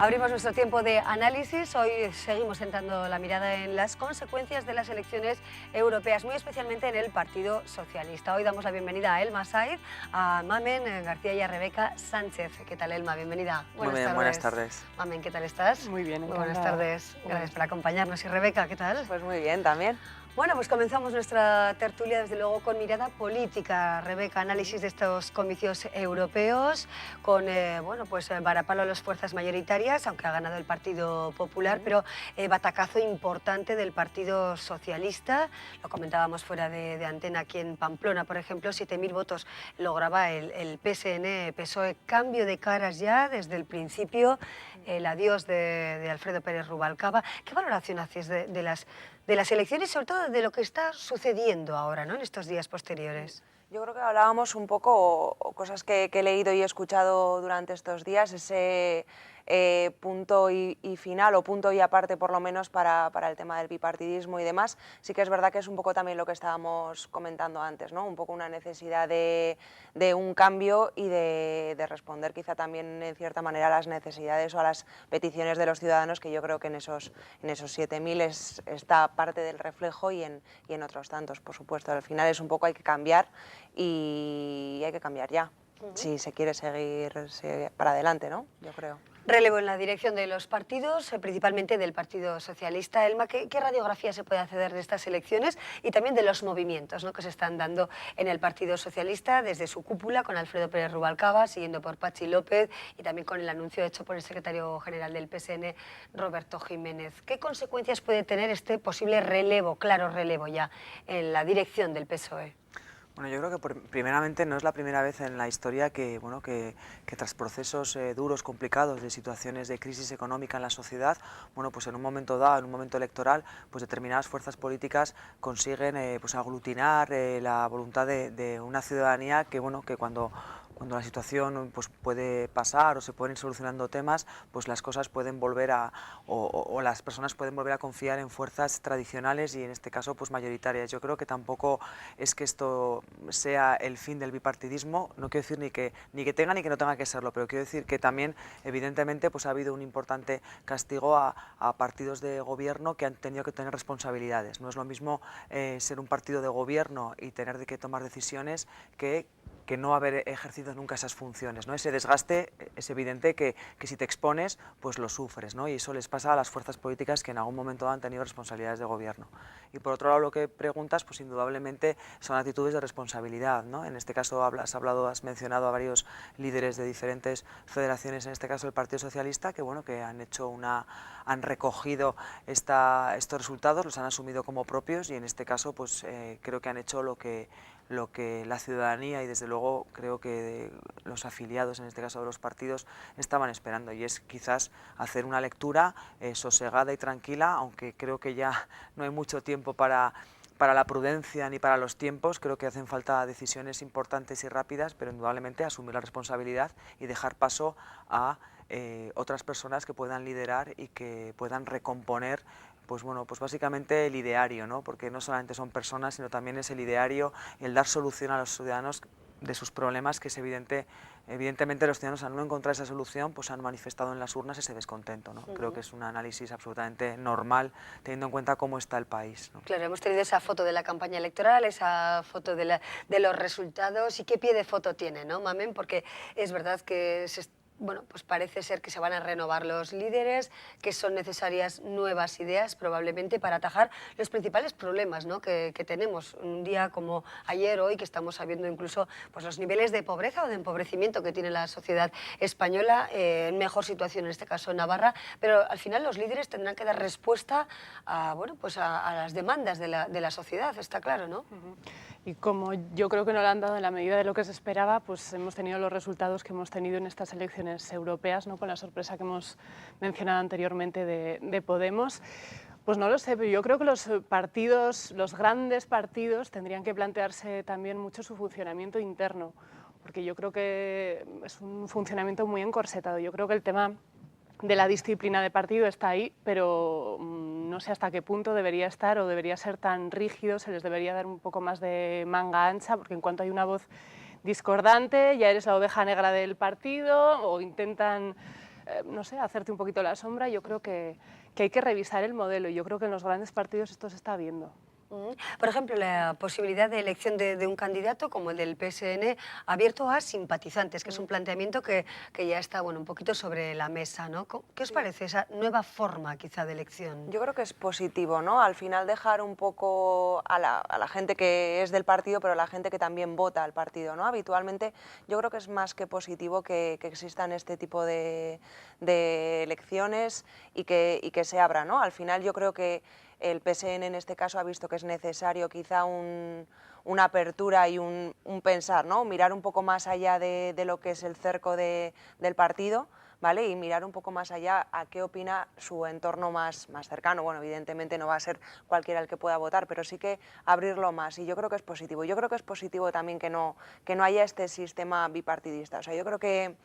Abrimos nuestro tiempo de análisis. Hoy seguimos centrando la mirada en las consecuencias de las elecciones europeas, muy especialmente en el Partido Socialista. Hoy damos la bienvenida a Elma Saiz, a Mamen García y a Rebeca Sánchez. ¿Qué tal, Elma? Bienvenida. Muy bien, buenas tardes. Mamen, ¿qué tal estás? Muy bien, muy buenas tardes. Gracias por acompañarnos. ¿Y Rebeca, qué tal? Pues muy bien también. Bueno, pues comenzamos nuestra tertulia, desde luego, con mirada política. Rebeca, análisis de estos comicios europeos, con varapalo a las fuerzas mayoritarias, aunque ha ganado el Partido Popular, pero batacazo importante del Partido Socialista. Lo comentábamos fuera de antena aquí en Pamplona, por ejemplo, 7.000 votos lograba el PSN-PSOE. Cambio de caras ya desde el principio, el adiós de Alfredo Pérez Rubalcaba. ¿Qué valoración haces de las elecciones, sobre todo de lo que está sucediendo ahora, ¿no?, en estos días posteriores? Yo creo que hablábamos un poco, o cosas que he leído y he escuchado durante estos días, ese punto y final, o punto y aparte por lo menos para el tema del bipartidismo y demás. Sí que es verdad que es un poco también lo que estábamos comentando antes, ¿no? Un poco una necesidad de un cambio y de responder quizá también en cierta manera a las necesidades o a las peticiones de los ciudadanos, que yo creo que en esos 7.000 está parte del reflejo y en otros tantos, por supuesto. Al final es un poco, hay que cambiar y hay que cambiar ya, si se quiere seguir para adelante, ¿no? Yo creo. Relevo en la dirección de los partidos, principalmente del Partido Socialista. Elma, ¿qué radiografía se puede hacer de estas elecciones y también de los movimientos, ¿no?, que se están dando en el Partido Socialista desde su cúpula, con Alfredo Pérez Rubalcaba, siguiendo por Patxi López, y también con el anuncio hecho por el secretario general del PSN, Roberto Jiménez? ¿Qué consecuencias puede tener este posible relevo, claro relevo ya, en la dirección del PSOE? Bueno, yo creo que primeramente no es la primera vez en la historia que tras procesos duros, complicados, de situaciones de crisis económica en la sociedad, pues en un momento dado, en un momento electoral, pues determinadas fuerzas políticas consiguen aglutinar la voluntad de una ciudadanía que cuando la situación pues puede pasar o se pueden ir solucionando temas, pues las cosas pueden volver o las personas pueden volver a confiar en fuerzas tradicionales y en este caso pues mayoritarias. Yo creo que tampoco es que esto sea el fin del bipartidismo, no quiero decir ni que tenga ni que no tenga que serlo, pero quiero decir que también evidentemente pues ha habido un importante castigo a partidos de gobierno que han tenido que tener responsabilidades. No es lo mismo ser un partido de gobierno y tener que tomar decisiones que no haber ejercido nunca esas funciones, ¿no? Ese desgaste es evidente que si te expones, pues lo sufres, ¿no? Y eso les pasa a las fuerzas políticas que en algún momento han tenido responsabilidades de gobierno. Y por otro lado, lo que preguntas, pues indudablemente son actitudes de responsabilidad, ¿no? En este caso has mencionado a varios líderes de diferentes federaciones, en este caso el Partido Socialista, que han recogido estos resultados, los han asumido como propios y en este caso pues creo que han hecho lo que la ciudadanía y desde luego creo que los afiliados, en este caso de los partidos, estaban esperando, y es quizás hacer una lectura sosegada y tranquila, aunque creo que ya no hay mucho tiempo para la prudencia ni para los tiempos. Creo que hacen falta decisiones importantes y rápidas, pero indudablemente asumir la responsabilidad y dejar paso a otras personas que puedan liderar y que puedan recomponer pues básicamente el ideario, ¿no? Porque no solamente son personas, sino también es el ideario, el dar solución a los ciudadanos de sus problemas, que es evidentemente los ciudadanos, al no encontrar esa solución, pues han manifestado en las urnas ese descontento, ¿no? Creo que es un análisis absolutamente normal, teniendo en cuenta cómo está el país, ¿no? Claro, hemos tenido esa foto de la campaña electoral, esa foto de los resultados, y qué pie de foto tiene, ¿no, Mamen? Porque es verdad que pues parece ser que se van a renovar los líderes, que son necesarias nuevas ideas probablemente para atajar los principales problemas, ¿no?, que tenemos un día como ayer, hoy, que estamos sabiendo incluso pues los niveles de pobreza o de empobrecimiento que tiene la sociedad española, en mejor situación en este caso en Navarra, pero al final los líderes tendrán que dar respuesta a las demandas de la sociedad, está claro, ¿no? Y como yo creo que no lo han dado en la medida de lo que se esperaba, pues hemos tenido los resultados que hemos tenido en estas elecciones europeas, ¿no?, con la sorpresa que hemos mencionado anteriormente de Podemos. Pues no lo sé, pero yo creo que los partidos, los grandes partidos, tendrían que plantearse también mucho su funcionamiento interno, porque yo creo que es un funcionamiento muy encorsetado. Yo creo que el tema de la disciplina de partido está ahí, pero no sé hasta qué punto debería estar o debería ser tan rígido, se les debería dar un poco más de manga ancha, porque en cuanto hay una voz discordante ya eres la oveja negra del partido o intentan no sé, hacerte un poquito la sombra. Yo creo que hay que revisar el modelo y yo creo que en los grandes partidos esto se está viendo. Por ejemplo, la posibilidad de elección de un candidato como el del PSN abierto a simpatizantes, que es un planteamiento que ya está, bueno, un poquito sobre la mesa, ¿no? ¿Qué os parece esa nueva forma quizá de elección? Yo creo que es positivo, ¿no? Al final dejar un poco a la gente que es del partido, pero a la gente que también vota al partido, ¿no? Habitualmente yo creo que es más que positivo que existan este tipo de elecciones y que se abra, ¿no? Al final yo creo que el PSN en este caso ha visto que es necesario quizá una apertura y un pensar, ¿no? Mirar un poco más allá de lo que es el cerco del partido, ¿vale? Y mirar un poco más allá a qué opina su entorno más cercano. Bueno, evidentemente no va a ser cualquiera el que pueda votar, pero sí que abrirlo más, y yo creo que es positivo. Yo creo que es positivo también que no haya este sistema bipartidista. O sea, yo creo que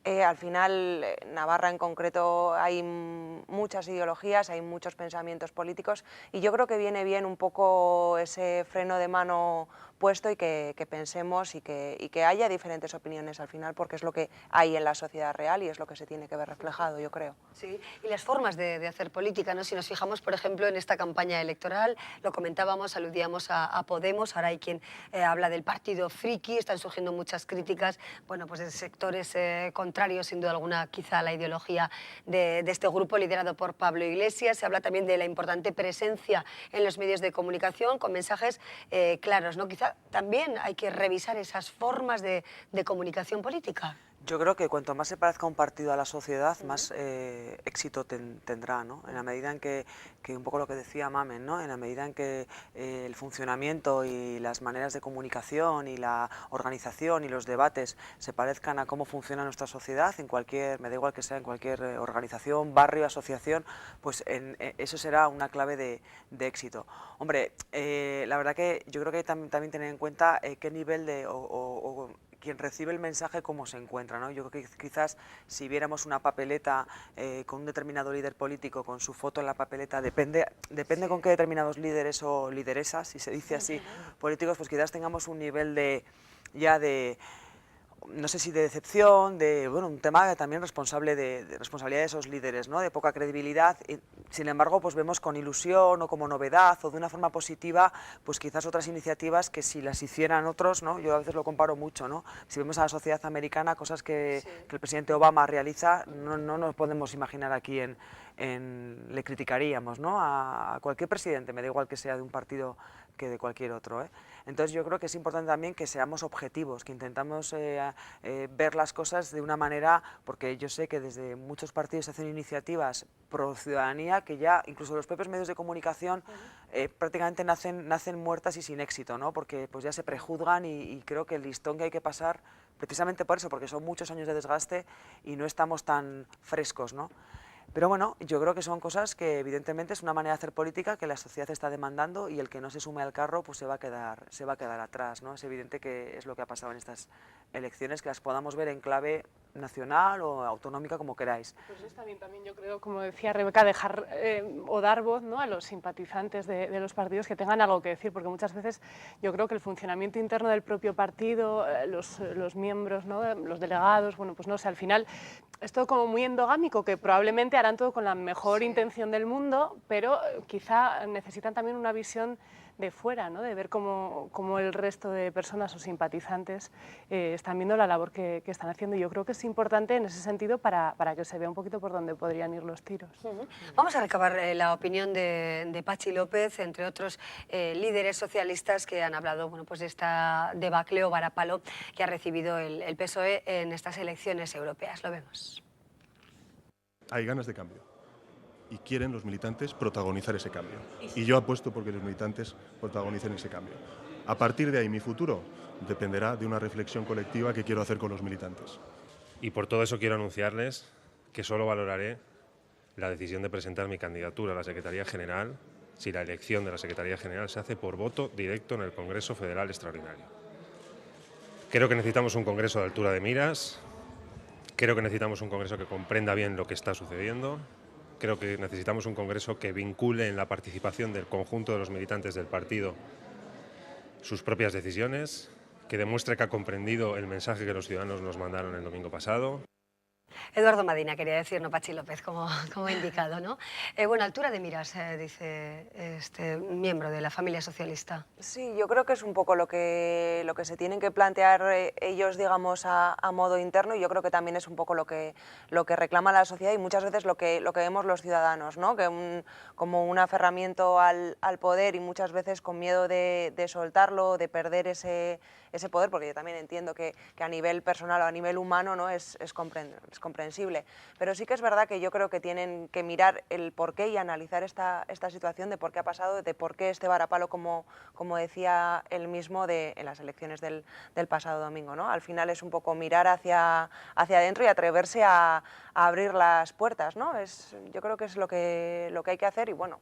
al final, en Navarra en concreto hay muchas ideologías, hay muchos pensamientos políticos, y yo creo que viene bien un poco ese freno de mano puesto y que pensemos y que haya diferentes opiniones al final, porque es lo que hay en la sociedad real y es lo que se tiene que ver reflejado, yo creo. Sí, y las formas de hacer política, ¿no? Si nos fijamos, por ejemplo, en esta campaña electoral, lo comentábamos, aludíamos a Podemos, ahora hay quien habla del partido friki, están surgiendo muchas críticas, bueno, pues de sectores contrarios, sin duda alguna, quizá a la ideología de este grupo liderado por Pablo Iglesias. Se habla también de la importante presencia en los medios de comunicación con mensajes claros, ¿no? Quizá también hay que revisar esas formas de comunicación política. Yo creo que cuanto más se parezca un partido a la sociedad, más éxito tendrá, ¿no? En la medida en que un poco lo que decía Mamen, ¿no? En la medida en que el funcionamiento y las maneras de comunicación y la organización y los debates se parezcan a cómo funciona nuestra sociedad, en cualquier, me da igual que sea en cualquier organización, barrio, asociación, pues eso será una clave de éxito. Hombre, la verdad que yo creo que también tener en cuenta qué nivel de quien recibe el mensaje cómo se encuentra, ¿no? Yo creo que quizás si viéramos una papeleta con un determinado líder político con su foto en la papeleta, depende sí, con qué determinados líderes o lideresas, si se dice así, políticos, pues quizás tengamos un nivel no sé si de decepción, bueno, un tema también responsabilidad de esos líderes, ¿no? De poca credibilidad. Y, sin embargo, pues vemos con ilusión o como novedad o de una forma positiva, pues quizás otras iniciativas que si las hicieran otros, ¿no? Yo a veces lo comparo mucho, ¿no? Si vemos a la sociedad americana, cosas que el presidente Obama realiza, no nos podemos imaginar aquí le criticaríamos, ¿no? A cualquier presidente, me da igual que sea de un partido que de cualquier otro, ¿eh? Entonces yo creo que es importante también que seamos objetivos, que intentamos ver las cosas de una manera, porque yo sé que desde muchos partidos se hacen iniciativas pro ciudadanía que ya incluso los propios medios de comunicación prácticamente nacen muertas y sin éxito, ¿no? Porque pues ya se prejuzgan y creo que el listón que hay que pasar, precisamente por eso, porque son muchos años de desgaste y no estamos tan frescos, ¿no? Pero bueno, yo creo que son cosas que evidentemente es una manera de hacer política que la sociedad está demandando y el que no se sume al carro pues se va a quedar atrás, ¿no? Es evidente que es lo que ha pasado en estas elecciones, que las podamos ver en clave nacional o autonómica, como queráis. Pues está bien también, yo creo, como decía Rebeca, dejar o dar voz, ¿no?, a los simpatizantes de los partidos que tengan algo que decir, porque muchas veces yo creo que el funcionamiento interno del propio partido, los miembros, ¿no?, los delegados, bueno, pues no sé, al final es todo como muy endogámico, que probablemente harán todo con la mejor intención del mundo, pero quizá necesitan también una visión de fuera, ¿no?, de ver cómo el resto de personas o simpatizantes están viendo la labor que están haciendo. Y yo creo que es importante en ese sentido para que se vea un poquito por dónde podrían ir los tiros. Vamos a recabar la opinión de Patxi López, entre otros líderes socialistas que han hablado, bueno, pues de esta debacle o varapalo que ha recibido el PSOE en estas elecciones europeas. Lo vemos. Hay ganas de cambio y quieren los militantes protagonizar ese cambio. Y yo apuesto porque los militantes protagonicen ese cambio. A partir de ahí, mi futuro dependerá de una reflexión colectiva que quiero hacer con los militantes. Y por todo eso quiero anunciarles que solo valoraré la decisión de presentar mi candidatura a la Secretaría General si la elección de la Secretaría General se hace por voto directo en el Congreso Federal Extraordinario. Creo que necesitamos un Congreso de altura de miras, creo que necesitamos un Congreso que comprenda bien lo que está sucediendo. Creo que necesitamos un Congreso que vincule en la participación del conjunto de los militantes del partido sus propias decisiones, que demuestre que ha comprendido el mensaje que los ciudadanos nos mandaron el domingo pasado. Eduardo Madina, quería decir, no Pachi López, como he indicado, ¿no? Bueno, altura de miras, dice este miembro de la familia socialista. Sí, yo creo que es un poco lo que se tienen que plantear ellos, digamos, a modo interno, y yo creo que también es un poco lo que reclama la sociedad y muchas veces lo que vemos los ciudadanos, ¿no? Que como un aferramiento al poder y muchas veces con miedo de soltarlo, de perder ese poder, porque yo también entiendo que a nivel personal o a nivel humano, ¿no? es comprensible, pero sí que es verdad que yo creo que tienen que mirar el porqué y analizar esta situación de por qué ha pasado, de por qué este varapalo, como decía él mismo, en las elecciones del pasado domingo, ¿no? Al final es un poco mirar hacia adentro y atreverse a abrir las puertas, ¿no? Yo creo que es lo que hay que hacer y bueno,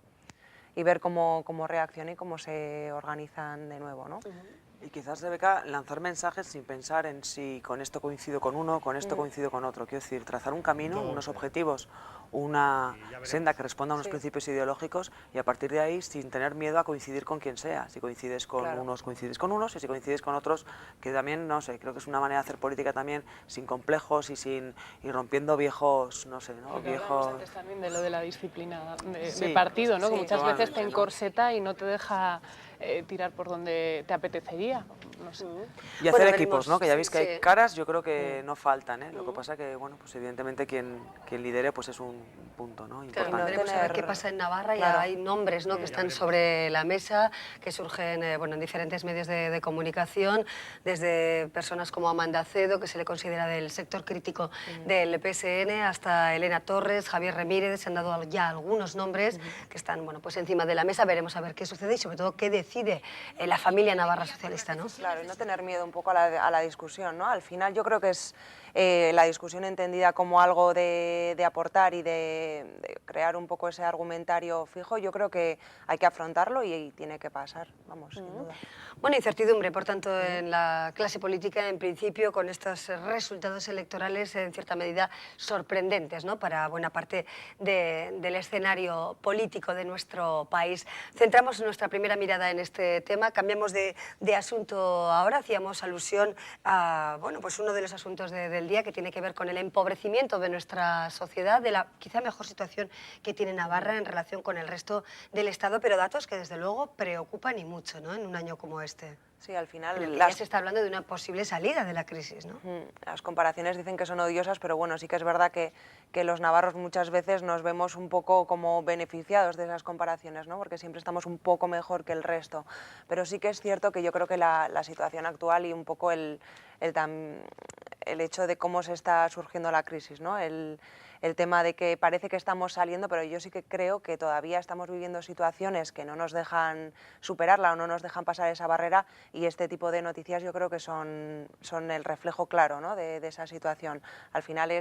y ver cómo reacciona y cómo se organizan de nuevo, ¿no? Y quizás, Rebeca, lanzar mensajes sin pensar en si con esto coincido con uno, con esto coincido con otro. Quiero decir, trazar un camino, unos objetivos, una senda que responda a unos principios ideológicos y a partir de ahí sin tener miedo a coincidir con quien sea. Si coincides con unos, coincides con unos, y si coincides con otros, que también, no sé, creo que es una manera de hacer política también sin complejos y rompiendo viejos, no sé, ¿no? Viejos... antes también de lo de la disciplina de partido, ¿no? Sí, que muchas veces te encorseta y no te deja tirar por donde te apetecería. No sé. Y hacer equipos, ¿no? Que ya veis que hay caras, yo creo que no faltan, ¿eh? Lo que pasa que, bueno, pues evidentemente quien lidere pues es un punto, ¿no? Claro, veremos a ver qué pasa en Navarra. Ya hay nombres, ¿no? que están sobre la mesa, que surgen bueno, en diferentes medios de comunicación, desde personas como Amanda Acedo, que se le considera del sector crítico del PSN, hasta Elena Torres, Javier Remírez. Se han dado ya algunos nombres que están, bueno, pues encima de la mesa. Veremos a ver qué sucede y sobre todo qué decide la familia navarra socialista, ¿no? Claro, y no tener miedo un poco a la discusión, ¿no? Al final yo creo que es la discusión entendida como algo de aportar y de crear un poco ese argumentario fijo. Yo creo que hay que afrontarlo y tiene que pasar, vamos, sin duda. Bueno, incertidumbre, por tanto, en la clase política, en principio, con estos resultados electorales en cierta medida sorprendentes, ¿no? Para buena parte del escenario político de nuestro país. Centramos nuestra primera mirada en este tema, cambiamos de asunto ahora, hacíamos alusión a bueno, pues uno de los asuntos del día que tiene que ver con el empobrecimiento de nuestra sociedad, de la quizá mejor situación que tiene Navarra en relación con el resto del Estado, pero datos que desde luego preocupan y mucho, ¿no? En un año como este. Sí, al final... Ya se está hablando de una posible salida de la crisis, ¿no? Las comparaciones dicen que son odiosas, pero bueno, sí que es verdad que los navarros muchas veces nos vemos un poco como beneficiados de esas comparaciones, ¿no? Porque siempre estamos un poco mejor que el resto. Pero sí que es cierto que yo creo que la situación actual y un poco el hecho de cómo se está surgiendo la crisis, ¿no? El tema de que parece que estamos saliendo, pero yo sí que creo que todavía estamos viviendo situaciones que no nos dejan superarla o no nos dejan pasar esa barrera, y este tipo de noticias yo creo que son el reflejo claro, ¿no? de esa situación. Al final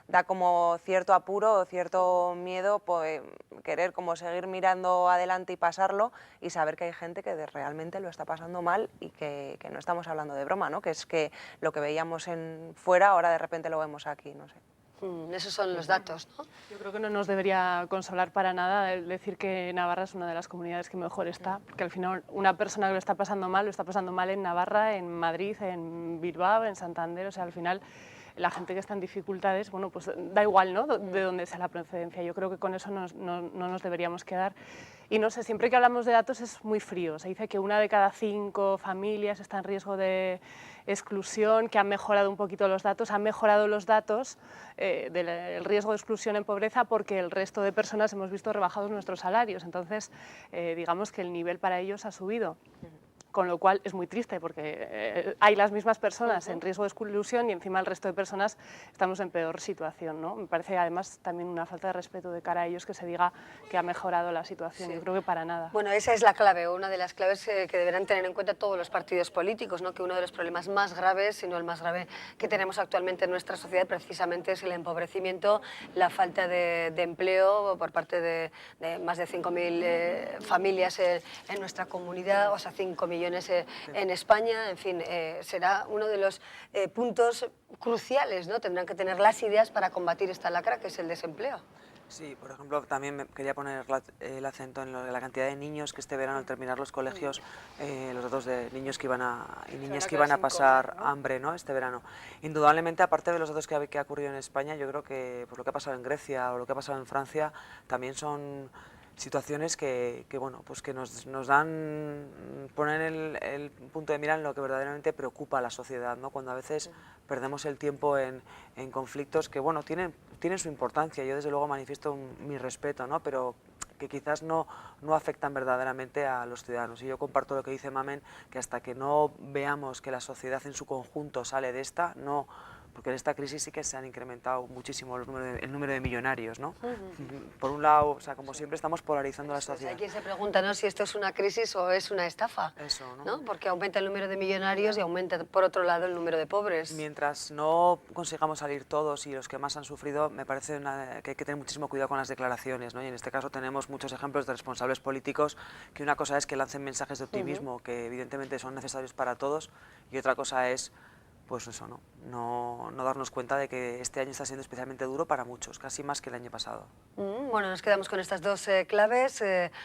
da como cierto apuro o cierto miedo pues, querer como seguir mirando adelante y pasarlo y saber que hay gente que realmente lo está pasando mal y que no estamos hablando de broma, ¿no? Que es que lo que veíamos fuera ahora de repente lo vemos aquí, no sé. Esos son los datos, ¿no? Yo creo que no nos debería consolar para nada el decir que Navarra es una de las comunidades que mejor está, porque al final una persona que lo está pasando mal en Navarra, en Madrid, en Bilbao, en Santander, o sea, al final la gente que está en dificultades, bueno, pues da igual, ¿no?, de dónde sea la procedencia. Yo creo que con eso no nos deberíamos quedar. Y no sé, siempre que hablamos de datos es muy frío. Se dice que 1 de cada 5 familias está en riesgo de exclusión, que han mejorado un poquito los datos. Han mejorado los datos del riesgo de exclusión en pobreza porque el resto de personas hemos visto rebajados nuestros salarios. Entonces, digamos que el nivel para ellos ha subido. Con lo cual es muy triste porque hay las mismas personas en riesgo de exclusión y encima el resto de personas estamos en peor situación, ¿no? Me parece además también una falta de respeto de cara a ellos que se diga que ha mejorado la situación. Sí. Yo creo que para nada. Bueno, esa es la clave, una de las claves que deberán tener en cuenta todos los partidos políticos, ¿no? Que uno de los problemas más graves, si no el más grave que tenemos actualmente en nuestra sociedad, precisamente es el empobrecimiento, la falta de empleo por parte de más de 5.000 familias en nuestra comunidad, o sea, 5 millones en España. En fin, será uno de los puntos cruciales, ¿no? Tendrán que tener las ideas para combatir esta lacra que es el desempleo. Sí, por ejemplo, también quería poner el acento en la cantidad de niños que este verano, al terminar los colegios, los datos de niños que y niñas que iban a pasar hambre, ¿no?, este verano. Indudablemente, aparte de los datos que ha ocurrido en España, yo creo que por lo que ha pasado en Grecia o lo que ha pasado en Francia, también son situaciones que bueno, pues que nos ponen el punto de mira en lo que verdaderamente preocupa a la sociedad, ¿no? Cuando a veces perdemos el tiempo en conflictos que, bueno, tienen su importancia. Yo desde luego manifiesto mi respeto, ¿no?, pero que quizás no afectan verdaderamente a los ciudadanos. Y yo comparto lo que dice Mamen, que hasta que no veamos que la sociedad en su conjunto sale de esta, no, porque en esta crisis sí que se han incrementado muchísimo el número de millonarios, ¿no? Por un lado, o sea, como siempre estamos polarizando la sociedad. Hay quien se pregunta, ¿no?, si esto es una crisis o es una estafa. Eso, ¿no? Porque aumenta el número de millonarios y aumenta, por otro lado, el número de pobres. Mientras no consigamos salir todos y los que más han sufrido, me parece que hay que tener muchísimo cuidado con las declaraciones, ¿no? Y en este caso tenemos muchos ejemplos de responsables políticos que una cosa es que lancen mensajes de optimismo, que evidentemente son necesarios para todos, y otra cosa es, pues eso, no darnos cuenta de que este año está siendo especialmente duro para muchos, casi más que el año pasado. Bueno, nos quedamos con estas dos claves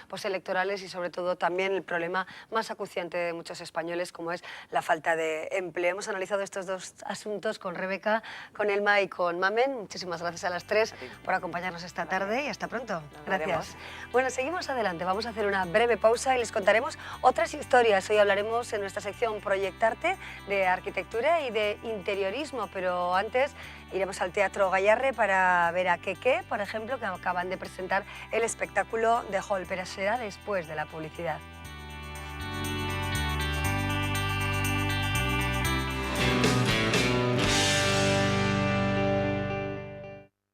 postelectorales y sobre todo también el problema más acuciante de muchos españoles, como es la falta de empleo. Hemos analizado estos dos asuntos con Rebeca, con Elma y con Mamen. Muchísimas gracias a las tres por acompañarnos esta tarde y hasta pronto. Gracias. Bueno, seguimos adelante. Vamos a hacer una breve pausa y les contaremos otras historias. Hoy hablaremos en nuestra sección Proyectarte de arquitectura y de interiorismo, pero antes iremos al Teatro Gayarre para ver a Keke, por ejemplo, que acaban de presentar el espectáculo de Hall, pero será después de la publicidad.